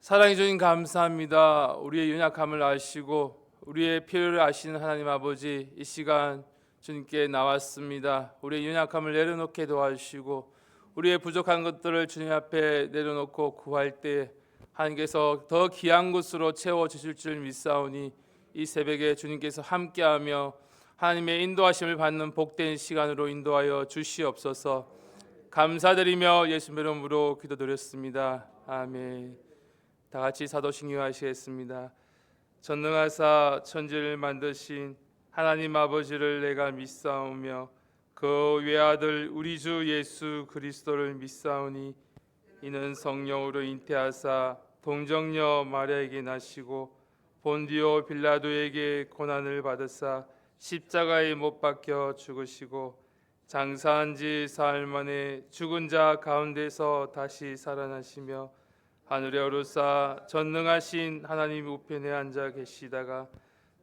사랑해 주님 감사합니다. 우리의 연약함을 아시고 우리의 필요를 아시는 하나님 아버지, 이 시간 주님께 나왔습니다. 우리의 연약함을 내려놓게 도와주시고 우리의 부족한 것들을 주님 앞에 내려놓고 구할 때 하나님께서 더 귀한 것으로 채워주실 줄 믿사오니 이 새벽에 주님께서 함께하며 하나님의 인도하심을 받는 복된 시간으로 인도하여 주시옵소서. 감사드리며 예수님 이름으로 기도드렸습니다. 아멘. 다 같이 사도신경 하시겠습니다. 전능하사 천지를 만드신 하나님 아버지를 내가 믿사오며 그 외아들 우리 주 예수 그리스도를 믿사오니 이는 성령으로 잉태하사 동정녀 마리아에게 나시고 본디오 빌라도에게 고난을 받으사 십자가에 못 박혀 죽으시고 장사한 지 사흘 만에 죽은 자 가운데서 다시 살아나시며 하늘에 오르사 전능하신 하나님 우편에 앉아 계시다가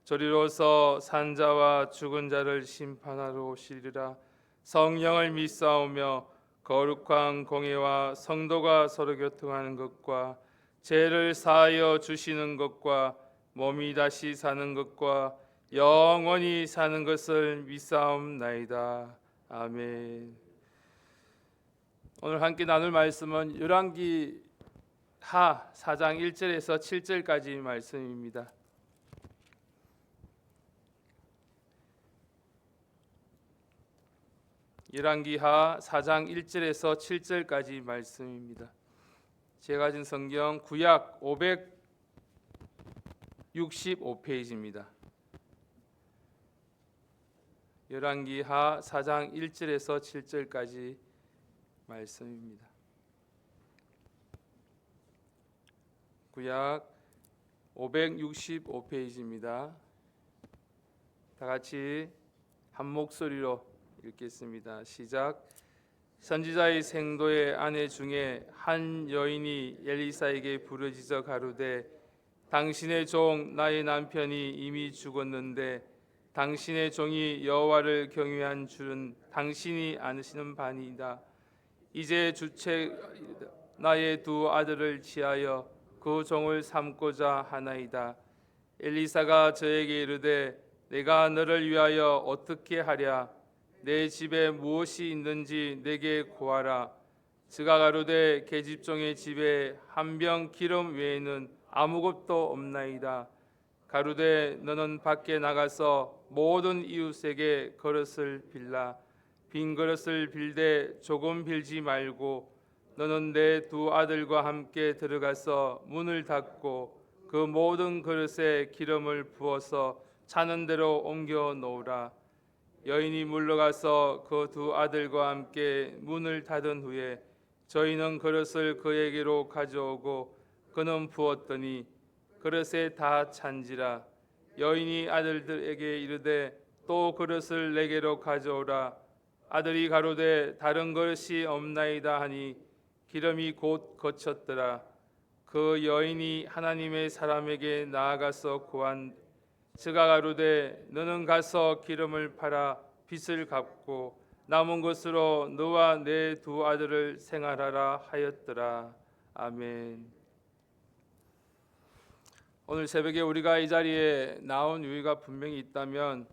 저리로서 산자와 죽은 자를 심판하러 오시리라. 성령을 믿사오며 거룩한 공회와 성도가 서로 교통하는 것과 죄를 사하여 주시는 것과 몸이 다시 사는 것과 영원히 사는 것을 믿사옵나이다. 아멘. 오늘 함께 나눌 말씀은 열왕기 하 4장 1절에서 7절까지 말씀입니다. 열왕기하 4장 1절에서 7절까지 말씀입니다. 제가 가진 성경 구약 565페이지입니다. 열왕기하 4장 1절에서 7절까지 말씀입니다. 구약 565페이지입니다. 다 같이 한 목소리로 읽겠습니다. 시작. 선지자의 생도의 아내 중에 한 여인이 엘리사에게 부르짖어 가로되 당신의 종 나의 남편이 이미 죽었는데 당신의 종이 여호와를 경외한 줄은 당신이 아시는 바니이다. 이제 주책 나의 두 아들을 취하여 그 종을 삼고자 하나이다. 엘리사가 저에게 이르되 내가 너를 위하여 어떻게 하랴? 내 집에 무엇이 있는지 내게 구하라. 그가 가로되 계집종의 집에 한 병 기름 외에는 아무것도 없나이다. 가로되 너는 밖에 나가서 모든 이웃에게 그릇을 빌라. 빈 그릇을 빌되 조금 빌지 말고 너는 내 두 아들과 함께 들어가서 문을 닫고 그 모든 그릇에 기름을 부어서 차는 대로 옮겨 놓으라. 여인이 물러가서 그 두 아들과 함께 문을 닫은 후에 저희는 그릇을 그에게로 가져오고 그는 부었더니 그릇에 다 찬지라. 여인이 아들들에게 이르되 또 그릇을 내게로 가져오라. 아들이 가로되 다른 그릇이 없나이다 하니 기름이 곧 거쳤더라. 그 여인이 하나님의 사람에게 나아가서 구한 그가 가로되 너는 가서 기름을 팔아 빚을 갚고 남은 것으로 너와 내 두 아들을 생활하라 하였더라. 아멘. 오늘 새벽에 우리가 이 자리에 나온 이유가 분명히 있다면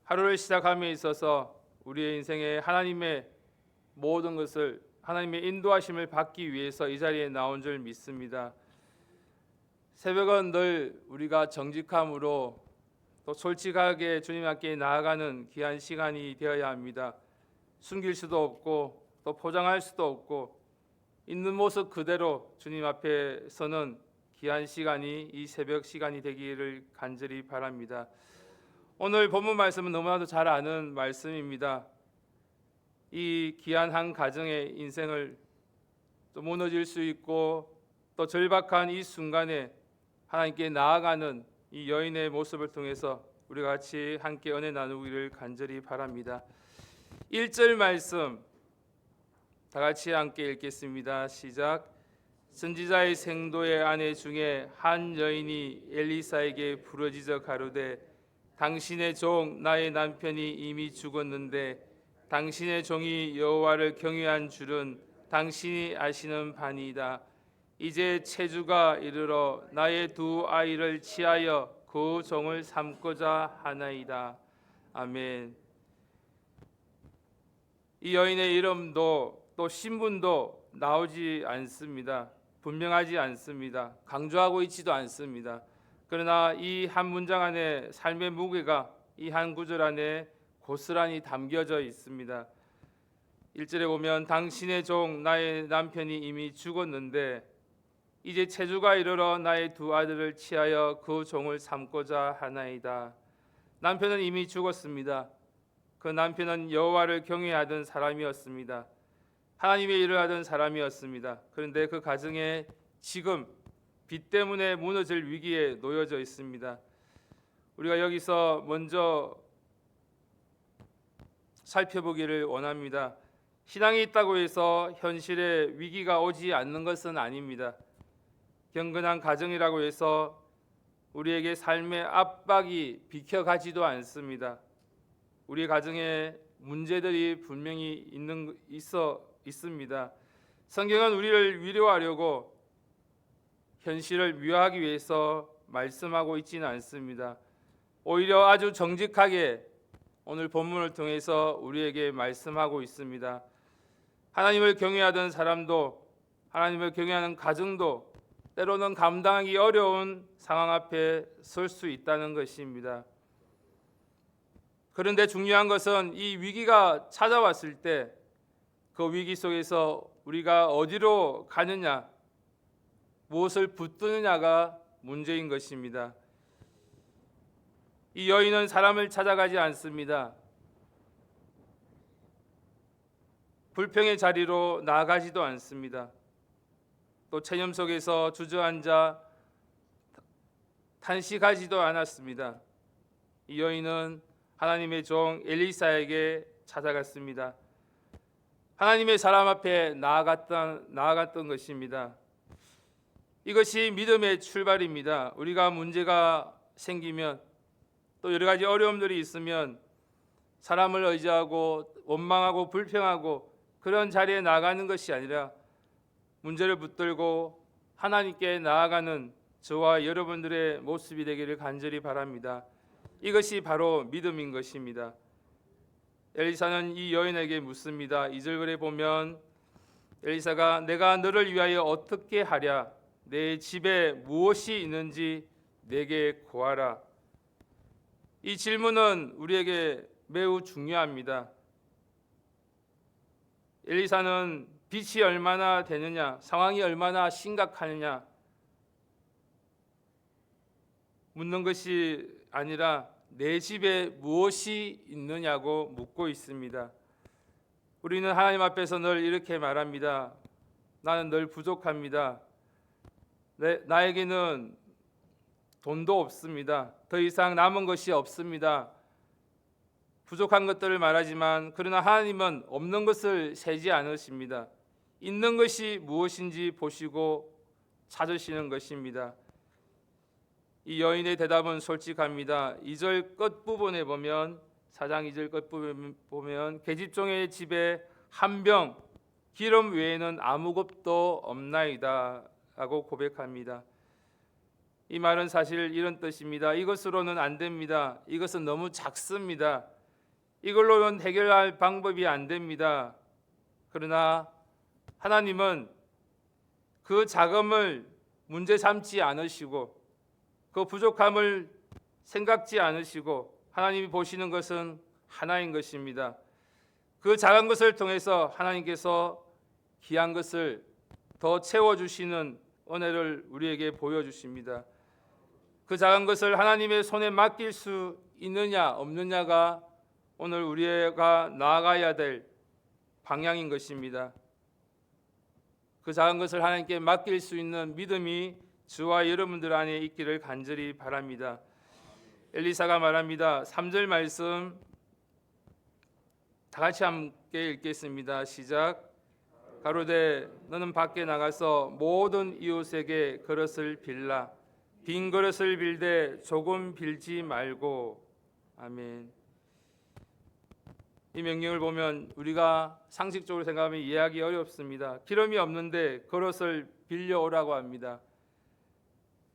하루를 시작함에 있어서 우리의 인생에 하나님의 모든 것을 하나님의 인도하심을 받기 위해서 이 자리에 나온 줄 믿습니다. 새벽은 늘 우리가 정직함으로 또 솔직하게 주님 앞에 나아가는 귀한 시간이 되어야 합니다. 숨길 수도 없고 또 포장할 수도 없고 있는 모습 그대로 주님 앞에 서는 귀한 시간이 이 새벽 시간이 되기를 간절히 바랍니다. 오늘 본문 말씀은 너무나도 잘 아는 말씀입니다. 이 귀한 한 가정의 인생을 또 무너질 수 있고 또 절박한 이 순간에 하나님께 나아가는 이 여인의 모습을 통해서 우리 같이 함께 은혜 나누기를 간절히 바랍니다. 1절 말씀 다 같이 함께 읽겠습니다. 시작. 선지자의 생도의 아내 중에 한 여인이 엘리사에게 부르짖어 가로되 당신의 종 나의 남편이 이미 죽었는데 당신의 종이 여호와를 경외한 줄은 당신이 아시는 바니이다. 이제 체주가 이르러 나의 두 아이를 취하여 그 종을 삼고자 하나이다. 아멘. 이 여인의 이름도 또 신분도 나오지 않습니다. 분명하지 않습니다. 강조하고 있지도 않습니다. 그러나 이 한 문장 안에 삶의 무게가 이 한 구절 안에 고스란히 담겨져 있습니다. 1절에 보면 당신의 종 나의 남편이 이미 죽었는데 이제 체주가 이르러 나의 두 아들을 취하여 그 종을 삼고자 하나이다. 남편은 이미 죽었습니다. 그 남편은 여호와를 경외하던 사람이었습니다. 하나님의 일을 하던 사람이었습니다. 그런데 그 가정에 지금 빚 때문에 무너질 위기에 놓여져 있습니다. 우리가 여기서 먼저 살펴보기를 원합니다. 신앙이 있다고 해서 현실에 위기가 오지 않는 것은 아닙니다. 경건한 가정이라고 해서 우리에게 삶의 압박이 비켜가지도 않습니다. 우리 가정에 문제들이 분명히 있습니다. 성경은 우리를 위로하려고 현실을 묘하기 위해서 말씀하고 있지는 않습니다. 오히려 아주 정직하게 오늘 본문을 통해서 우리에게 말씀하고 있습니다. 하나님을 경외하던 사람도, 하나님을 경외하는 가정도 때로는 감당하기 어려운 상황 앞에 설 수 있다는 것입니다. 그런데 중요한 것은 이 위기가 찾아왔을 때 그 위기 속에서 우리가 어디로 가느냐, 무엇을 붙드느냐가 문제인 것입니다. 이 여인은 사람을 찾아가지 않습니다. 불평의 자리로 나아가지도 않습니다. 또 체념 속에서 주저앉아 탄식하지도 않았습니다. 이 여인은 하나님의 종 엘리사에게 찾아갔습니다. 하나님의 사람 앞에 나아갔던 것입니다. 이것이 믿음의 출발입니다. 우리가 문제가 생기면 또 여러 가지 어려움들이 있으면 사람을 의지하고 원망하고 불평하고 그런 자리에 나가는 것이 아니라 문제를 붙들고 하나님께 나아가는 저와 여러분들의 모습이 되기를 간절히 바랍니다. 이것이 바로 믿음인 것입니다. 엘리사는 이 여인에게 묻습니다. 2절에 보면 엘리사가 내가 너를 위하여 어떻게 하랴? 내 집에 무엇이 있는지 내게 구하라. 이 질문은 우리에게 매우 중요합니다. 엘리사는 빚이 얼마나 되느냐, 상황이 얼마나 심각하느냐 묻는 것이 아니라 내 집에 무엇이 있느냐고 묻고 있습니다. 우리는 하나님 앞에서 늘 이렇게 말합니다. 나는 늘 부족합니다. 나에게는 돈도 없습니다. 더 이상 남은 것이 없습니다. 부족한 것들을 말하지만 그러나 하나님은 없는 것을 세지 않으십니다. 있는 것이 무엇인지 보시고 찾으시는 것입니다. 이 여인의 대답은 솔직합니다. 2절 끝부분에 보면 4장 2절 끝부분에 보면 계집종의 집에 한 병 기름 외에는 아무것도 없나이다 라고 고백합니다. 이 말은 사실 이런 뜻입니다. 이것으로는 안 됩니다. 이것은 너무 작습니다. 이걸로는 해결할 방법이 안 됩니다. 그러나 하나님은 그 자금을 문제 삼지 않으시고 그 부족함을 생각지 않으시고 하나님이 보시는 것은 하나인 것입니다. 그 작은 것을 통해서 하나님께서 귀한 것을 더 채워주시는 은혜를 우리에게 보여주십니다. 그 작은 것을 하나님의 손에 맡길 수 있느냐 없느냐가 오늘 우리가 나아가야 될 방향인 것입니다. 그 작은 것을 하나님께 맡길 수 있는 믿음이 저와 여러분들 안에 있기를 간절히 바랍니다. 엘리사가 말합니다. 3절 말씀 다 같이 함께 읽겠습니다. 시작. 가로되 너는 밖에 나가서 모든 이웃에게 그릇을 빌라. 빈 그릇을 빌되 조금 빌지 말고. 아멘. 이 명령을 보면 우리가 상식적으로 생각하면 이해하기 어렵습니다. 기름이 없는데 그릇을 빌려오라고 합니다.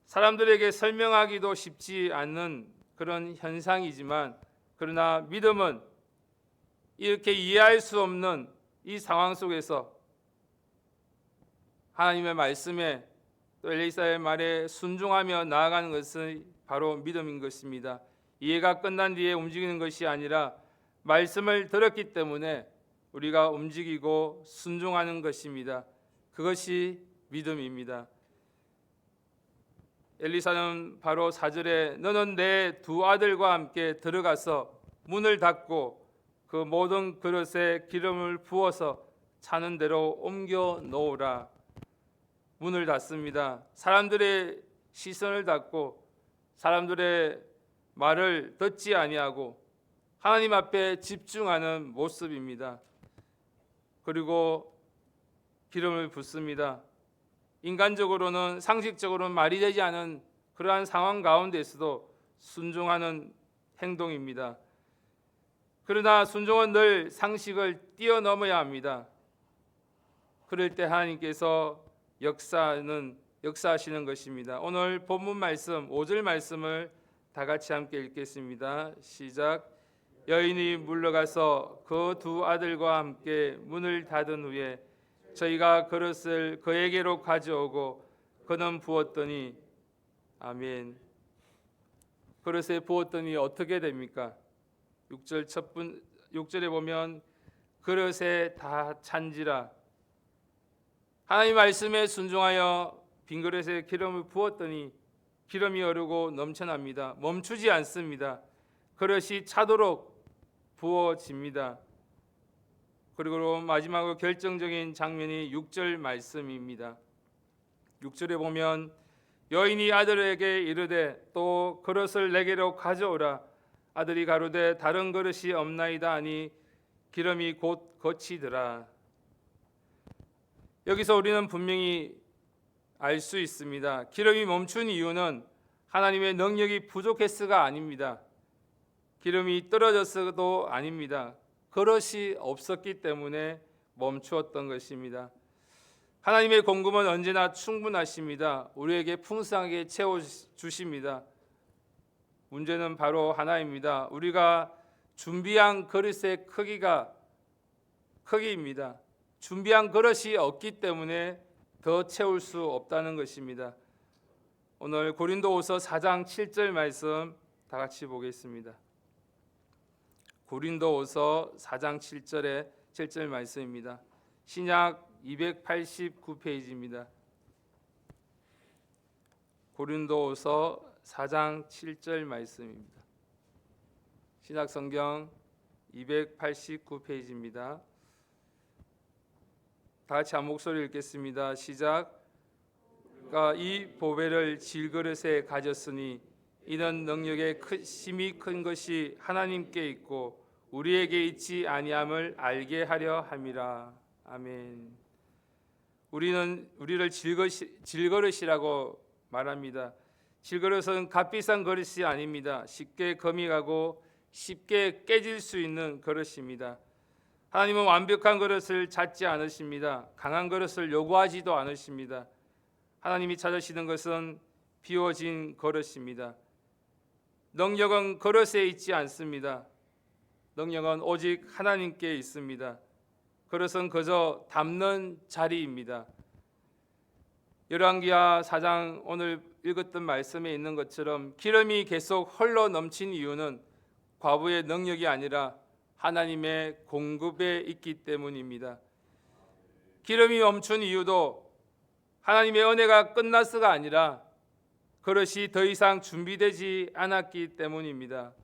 사람들에게 설명하기도 쉽지 않는 그런 현상이지만, 그러나 믿음은 이렇게 이해할 수 없는 이 상황 속에서 하나님의 말씀에 또 엘리사의 말에 순종하며 나아가는 것은 바로 믿음인 것입니다. 이해가 끝난 뒤에 움직이는 것이 아니라 말씀을 들었기 때문에 우리가 움직이고 순종하는 것입니다. 그것이 믿음입니다. 엘리사는 바로 4절에 너는 내 두 아들과 함께 들어가서 문을 닫고 그 모든 그릇에 기름을 부어서 차는 대로 옮겨 놓으라. 문을 닫습니다. 사람들의 시선을 닫고 사람들의 말을 듣지 아니하고 하나님 앞에 집중하는 모습입니다. 그리고 기름을 붓습니다. 인간적으로는, 상식적으로는 말이 되지 않은 그러한 상황 가운데서도 순종하는 행동입니다. 그러나 순종은 늘 상식을 뛰어넘어야 합니다. 그럴 때 하나님께서 역사하시는 것입니다. 오늘 본문 말씀 5절 말씀을 다 같이 함께 읽겠습니다. 시작. 여인이 물러가서 그 두 아들과 함께 문을 닫은 후에 저희가 그릇을 그에게로 가져오고 그는 부었더니, 아멘. 그릇에 부었더니 어떻게 됩니까? 6절에 보면 그릇에 다 찬지라. 하나님 말씀에 순종하여 빈 그릇에 기름을 부었더니 기름이 흐르고 넘쳐납니다. 멈추지 않습니다. 그릇이 차도록 부어집니다. 그리고 마지막으로 결정적인 장면이 6절 말씀입니다. 6절에 보면 여인이 아들에게 이르되 또 그릇을 내게로 가져오라. 아들이 가로되 다른 그릇이 없나이다 하니 기름이 곧 거치더라. 여기서 우리는 분명히 알 수 있습니다. 기름이 멈춘 이유는 하나님의 능력이 부족해서가 아닙니다. 기름이 떨어져서도 아닙니다. 그릇이 없었기 때문에 멈추었던 것입니다. 하나님의 공급은 언제나 충분하십니다. 우리에게 풍성하게 채워주십니다. 문제는 바로 하나입니다. 우리가 준비한 그릇의 크기입니다. 준비한 그릇이 없기 때문에 더 채울 수 없다는 것입니다. 오늘 고린도후서 4장 7절 말씀 다 같이 보겠습니다. 고린도후서 4장 7절 말씀입니다. 신약 289페이지입니다. 고린도후서 4장 7절 말씀입니다. 신약 성경 289페이지입니다. 다 같이 한 목소리 읽겠습니다. 시작. 이 보배를 질그릇에 가졌으니 이는 능력의 힘이 큰 것이 하나님께 있고 우리에게 있지 아니함을 알게 하려 함이라. 아멘. 우리를 질그릇이라고 말합니다. 질그릇은 값비싼 그릇이 아닙니다. 쉽게 금이 가고 쉽게 깨질 수 있는 그릇입니다. 하나님은 완벽한 그릇을 찾지 않으십니다. 강한 그릇을 요구하지도 않으십니다. 하나님이 찾으시는 것은 비워진 그릇입니다. 능력은 그릇에 있지 않습니다. 능력은 오직 하나님께 있습니다. 그릇은 그저 담는 자리입니다. 열왕기하 4장 오늘 읽었던 말씀에 있는 것처럼 기름이 계속 흘러 넘친 이유는 과부의 능력이 아니라 하나님의 공급에 있기 때문입니다. 기름이 멈춘 이유도 하나님의 은혜가 끝났어가 아니라 그릇이 더 이상 준비되지 않았기 때문입니다.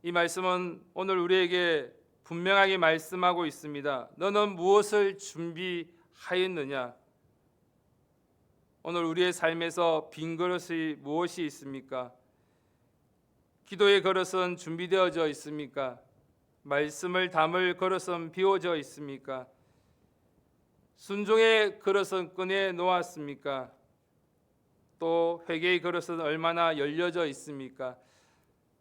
이 말씀은 오늘 우리에게 분명하게 말씀하고 있습니다. 너는 무엇을 준비하였느냐? 오늘 우리의 삶에서 빈 그릇이 무엇이 있습니까? 기도의 그릇은 준비되어져 있습니까? 말씀을 담을 그릇은 비워져 있습니까? 순종의 그릇은 꺼내 놓았습니까? 또 회개의 그릇은 얼마나 열려져 있습니까?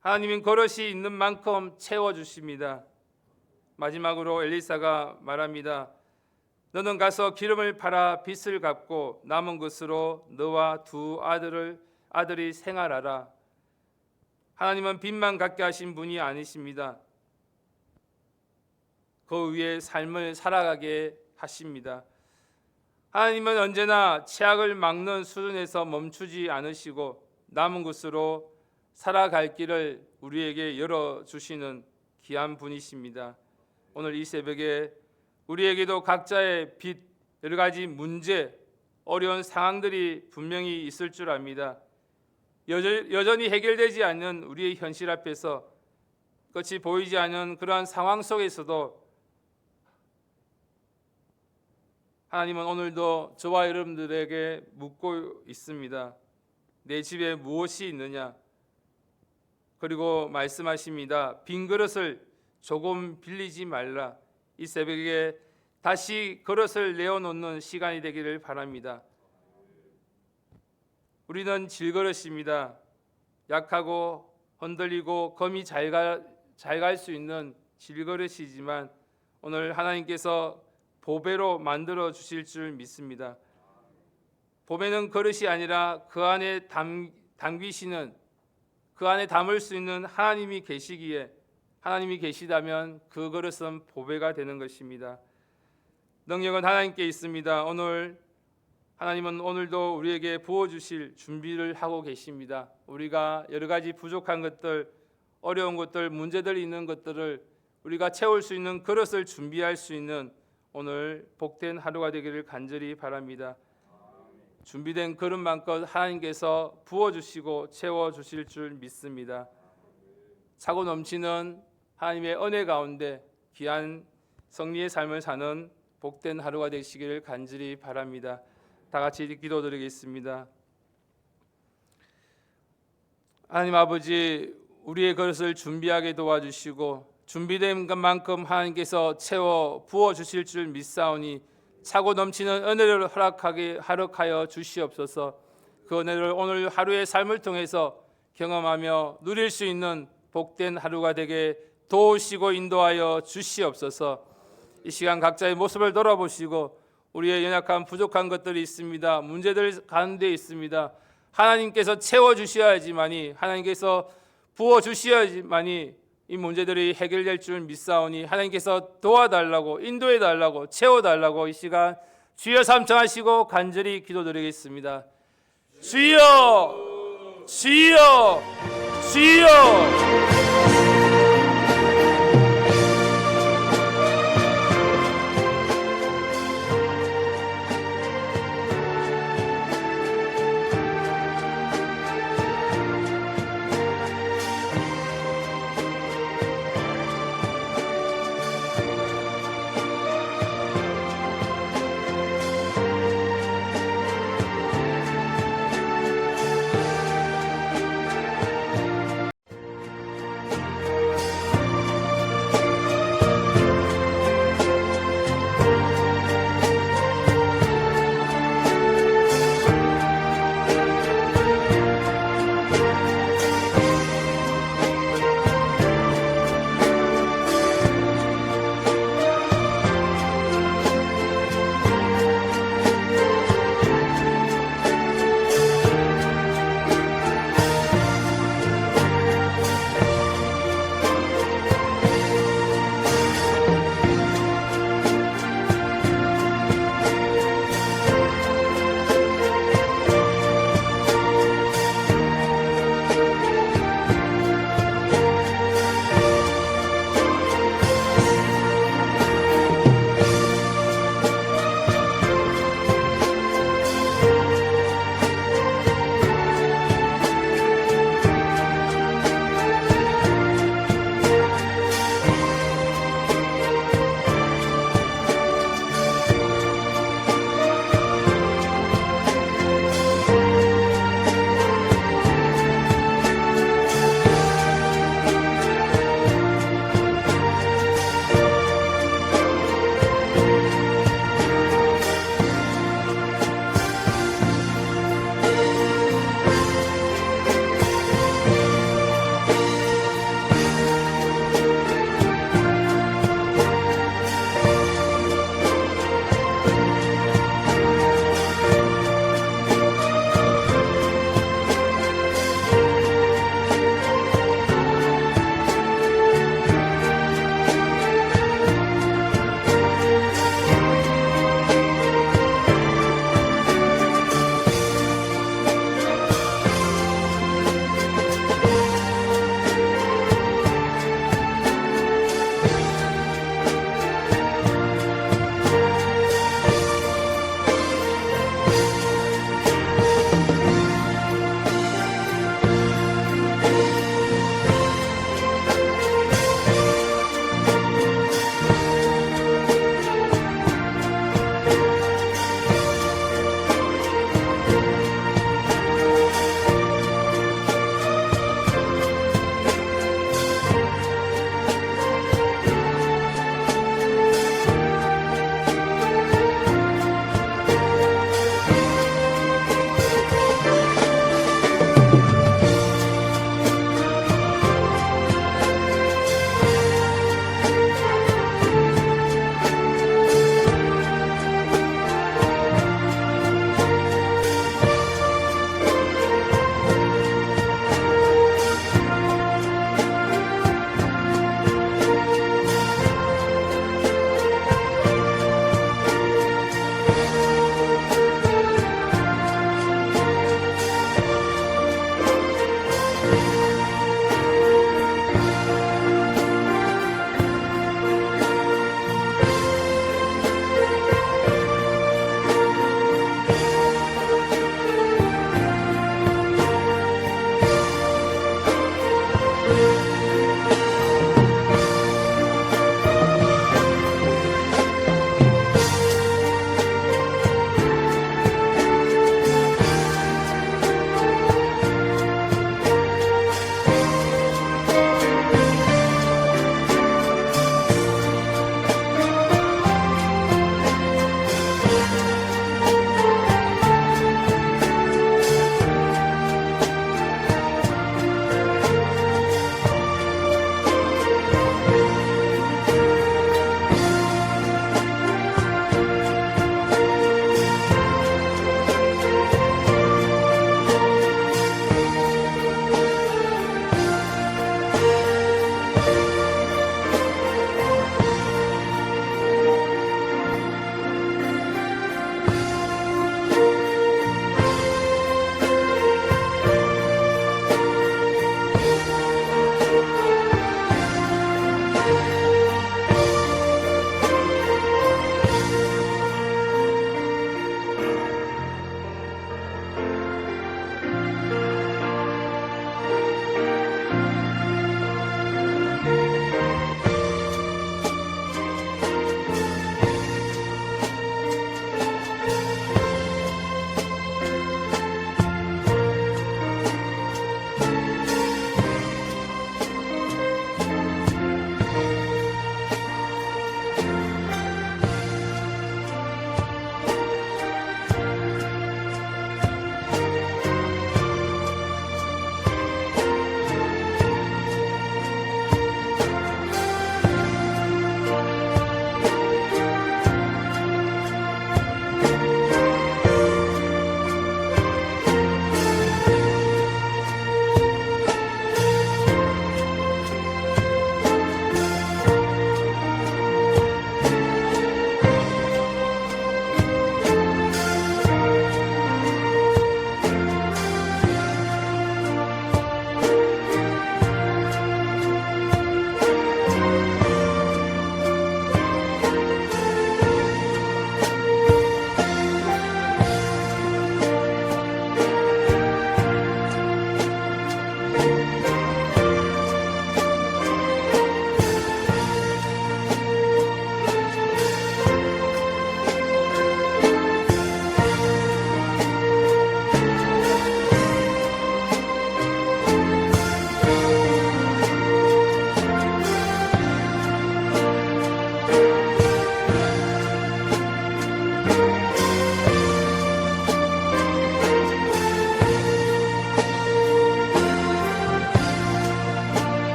하나님은 그릇이 있는 만큼 채워주십니다. 마지막으로 엘리사가 말합니다. 너는 가서 기름을 팔아 빚을 갚고 남은 것으로 너와 두 아들이 생활하라. 하나님은 빚만 갚게 하신 분이 아니십니다. 그 위에 삶을 살아가게 하십니다. 하나님은 언제나 최악을 막는 수준에서 멈추지 않으시고 남은 것으로 살아갈 길을 우리에게 열어주시는 귀한 분이십니다. 오늘 이 새벽에 우리에게도 각자의 빚, 여러 가지 문제, 어려운 상황들이 분명히 있을 줄 압니다. 여전히 해결되지 않는 우리의 현실 앞에서 끝이 보이지 않는 그러한 상황 속에서도 하나님은 오늘도 저와 여러분들에게 묻고 있습니다. 내 집에 무엇이 있느냐? 그리고 말씀하십니다. 빈 그릇을 조금 빌리지 말라. 이 새벽에 다시 그릇을 내어놓는 시간이 되기를 바랍니다. 우리는 질그릇입니다. 약하고 흔들리고 검이 잘 갈 수 있는 질그릇이지만 오늘 하나님께서 보배로 만들어 주실 줄 믿습니다. 보배는 그릇이 아니라 그 안에 담기시는, 그 안에 담을 수 있는 하나님이 계시기에, 하나님이 계시다면 그 그릇은 보배가 되는 것입니다. 능력은 하나님께 있습니다. 오늘 하나님은 오늘도 우리에게 부어주실 준비를 하고 계십니다. 우리가 여러 가지 부족한 것들, 어려운 것들, 문제들이 있는 것들을 우리가 채울 수 있는 그릇을 준비할 수 있는 오늘 복된 하루가 되기를 간절히 바랍니다. 준비된 그릇만큼 하나님께서 부어주시고 채워주실 줄 믿습니다. 차고 넘치는 하나님의 은혜 가운데 귀한 성리의 삶을 사는 복된 하루가 되시기를 간절히 바랍니다. 다 같이 기도드리겠습니다. 하나님 아버지, 우리의 그릇을 준비하게 도와주시고 준비된 것만큼 하나님께서 채워 부어주실 줄 믿사오니 차고 넘치는 은혜를 허락하여 주시옵소서. 그 은혜를 오늘 하루의 삶을 통해서 경험하며 누릴 수 있는 복된 하루가 되게 도우시고 인도하여 주시옵소서. 이 시간 각자의 모습을 돌아보시고 우리의 연약한 부족한 것들이 있습니다. 문제들 가운데 있습니다. 하나님께서 채워주셔야지만이, 하나님께서 부어주셔야지만이 이 문제들이 해결될 줄 믿사오니 하나님께서 도와달라고, 인도해달라고, 채워달라고 이 시간 주여 삼청하시고 간절히 기도드리겠습니다. 주여, 주여, 주여.